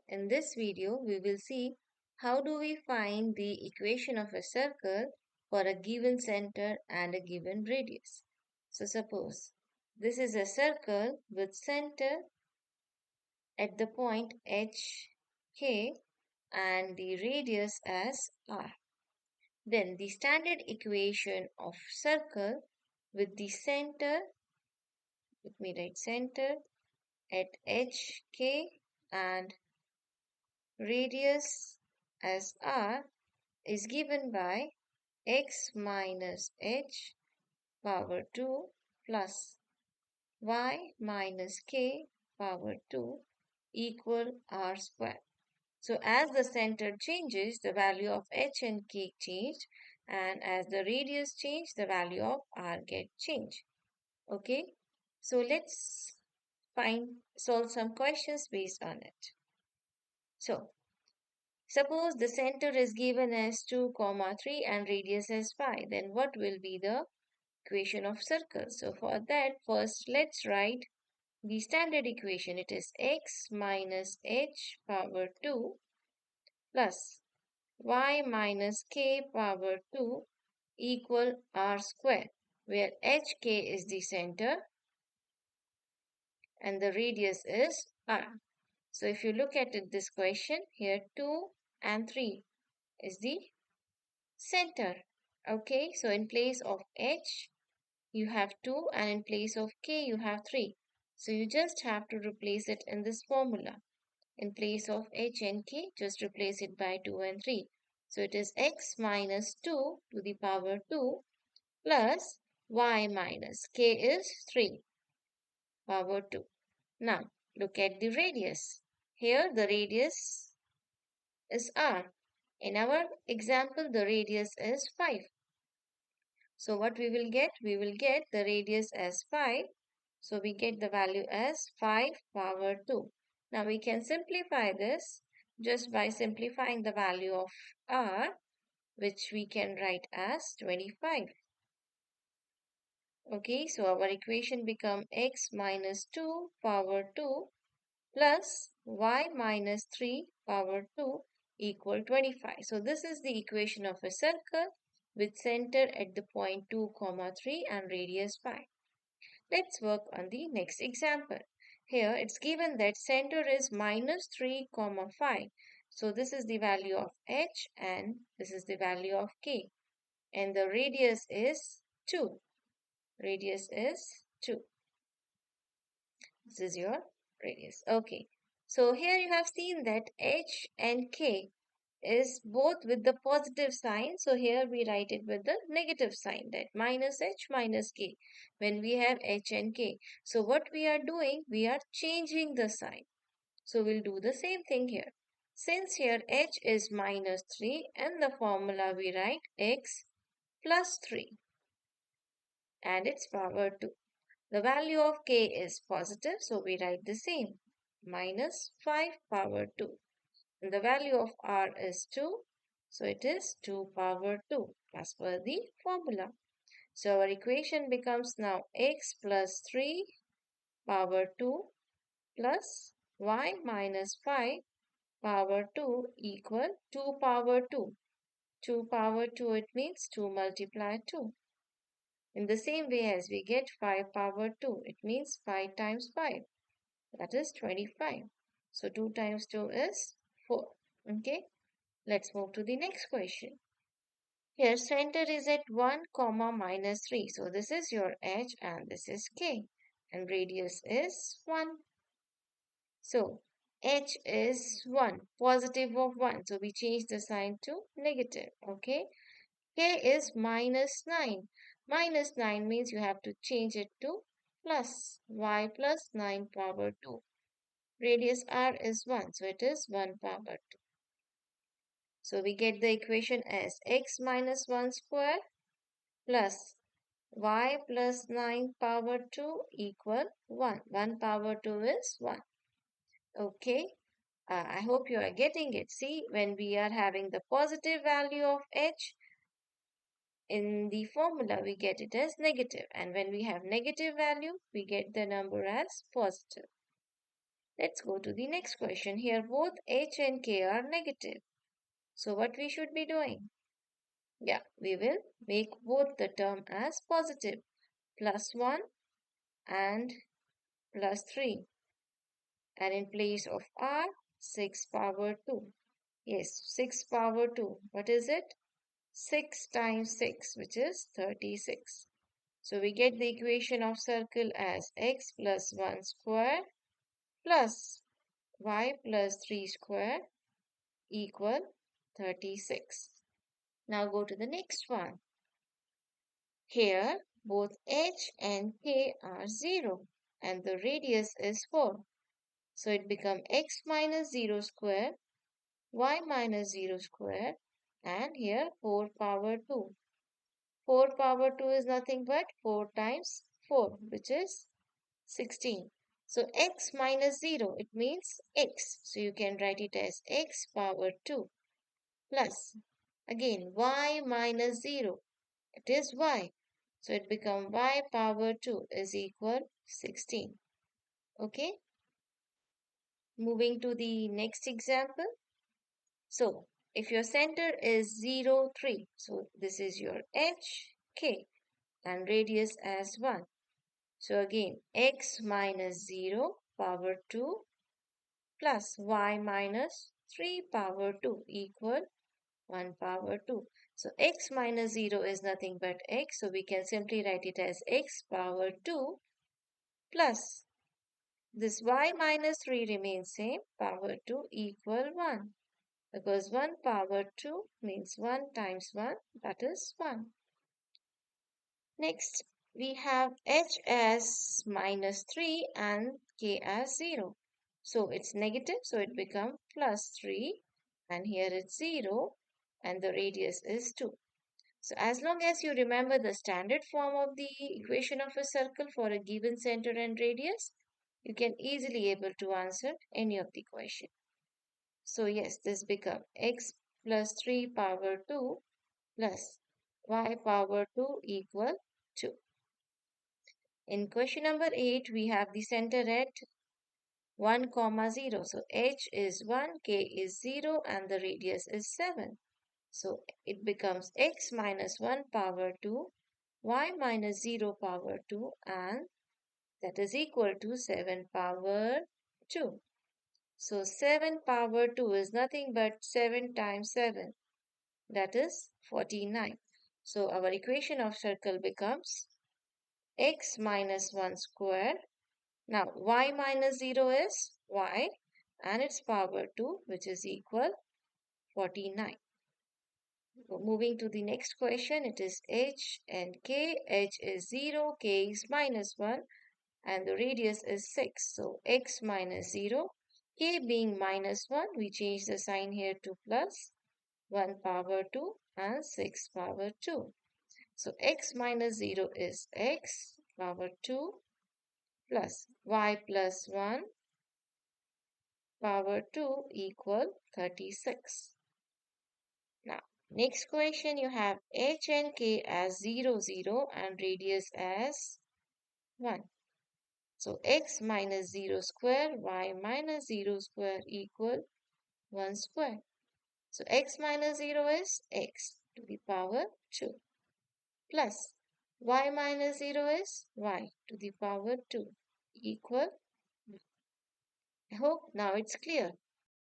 In this video, we will see how do we find the equation of a circle for a given center and a given radius. So suppose this is a circle with center at the point HK and the radius as R. Then the standard equation of circle with the center, let me write center at HK and radius as R is given by x minus h power 2 plus y minus k power 2 equal r square. So as the center changes, the value of h and k change, and as the radius change, the value of r get changed. Okay, so let's solve some questions based on it. So suppose the center is given as 2, 3 and radius as 5. Then what will be the equation of circle? So for that, first let's write the standard equation. It is x minus h power 2 plus y minus k power 2 equal r square, where hk is the center and the radius is r. So if you look at it, this question here, 2 and 3 is the center. Okay, so in place of h, you have 2 and in place of k, you have 3. So you just have to replace it in this formula. In place of h and k, just replace it by 2 and 3. So it is x minus 2 to the power 2 plus y minus k is 3 power 2. Now look at the radius. Here the radius is r. In our example, the radius is 5. So what we will get? We will get the radius as 5. So we get the value as 5 power 2. Now we can simplify this just by simplifying the value of r, which we can write as 25. Okay, so our equation become x minus 2 power 2 plus y minus 3 power 2 equal 25. So this is the equation of a circle with center at the point 2, 3 and radius 5. Let's work on the next example. Here it's given that center is minus 3, 5. So this is the value of h and this is the value of k. And the radius is 2. Radius is 2. This is your radius. Okay. So here you have seen that h and k is both with the positive sign. So here we write it with the negative sign, that minus h minus k when we have h and k. So what we are doing, we are changing the sign. So we'll do the same thing here. Since here h is minus 3, in the formula we write x plus 3 and its power 2. The value of k is positive, so we write the same, minus 5 power 2. And the value of r is 2, so it is 2 power 2 as per the formula. So our equation becomes now x plus 3 power 2 plus y minus 5 power 2 equal 2 power 2. 2 power 2, it means 2 multiply 2. In the same way as we get 5 power 2, it means 5 times 5. That is 25. So 2 times 2 is 4. Okay. Let's move to the next question. Here center is at 1, minus 3. So this is your h and this is k. And radius is 1. So h is 1, positive of 1. So we change the sign to negative. Okay. K is minus 9. Minus 9 means you have to change it to plus. Y plus 9 power 2. Radius r is 1. So it is 1 power 2. So we get the equation as x minus 1 square plus y plus 9 power 2 equal 1. 1 power 2 is 1. Okay. I hope you are getting it. See, when we are having the positive value of h, in the formula we get it as negative. And when we have negative value, we get the number as positive. Let's go to the next question. Here both h and k are negative. So what we should be doing? Yeah, we will make both the term as positive. +1 and +3. And in place of r, 6 power 2. Yes, 6 power 2. What is it? 6 times 6, which is 36. So we get the equation of circle as x plus 1 square plus y plus 3 square equal 36. Now go to the next one. Here, both h and k are 0 and the radius is 4. So it becomes x minus 0 square, y minus 0 square, and here 4 power 2. 4 power 2 is nothing but 4 times 4, which is 16. So x minus 0, it means x. So you can write it as x power 2 plus, again, y minus 0, it is y. So it becomes y power 2 is equal 16. Okay, moving to the next example. So if your center is 0, 3, so this is your h, k, and radius as 1. So again, x minus 0 power 2 plus y minus 3 power 2 equal 1 power 2. So x minus 0 is nothing but x. So we can simply write it as x power 2 plus this y minus 3 remains same, power 2 equal 1. Because 1 power 2 means 1 times 1, that is 1. Next, we have h as minus 3 and k as 0. So it's negative, so it becomes plus 3. And here it's 0 and the radius is 2. So as long as you remember the standard form of the equation of a circle for a given center and radius, you can easily able to answer any of the question. So yes, this becomes x plus 3 power 2 plus y power 2 equal 2. In question number 8, we have the center at 1, comma 0. So h is 1, k is 0, and the radius is 7. So it becomes x minus 1 power 2, y minus 0 power 2, and that is equal to 7 power 2. So 7 power 2 is nothing but 7 times 7. That is 49. So our equation of circle becomes x minus 1 square. Now y minus 0 is y and its power 2, which is equal 49. Moving to the next question, it is h and k. H is 0, k is minus 1, and the radius is 6. So x minus 0, k being minus 1, we change the sign here to plus 1 power 2 and 6 power 2. So x minus 0 is x power 2 plus y plus 1 power 2 equal 36. Now, next question you have h and k as 0, 0 and radius as 1. So x minus 0 square, y minus 0 square equal 1 square. So x minus 0 is x to the power 2 plus y minus 0 is y to the power 2 equal. I hope now it's clear.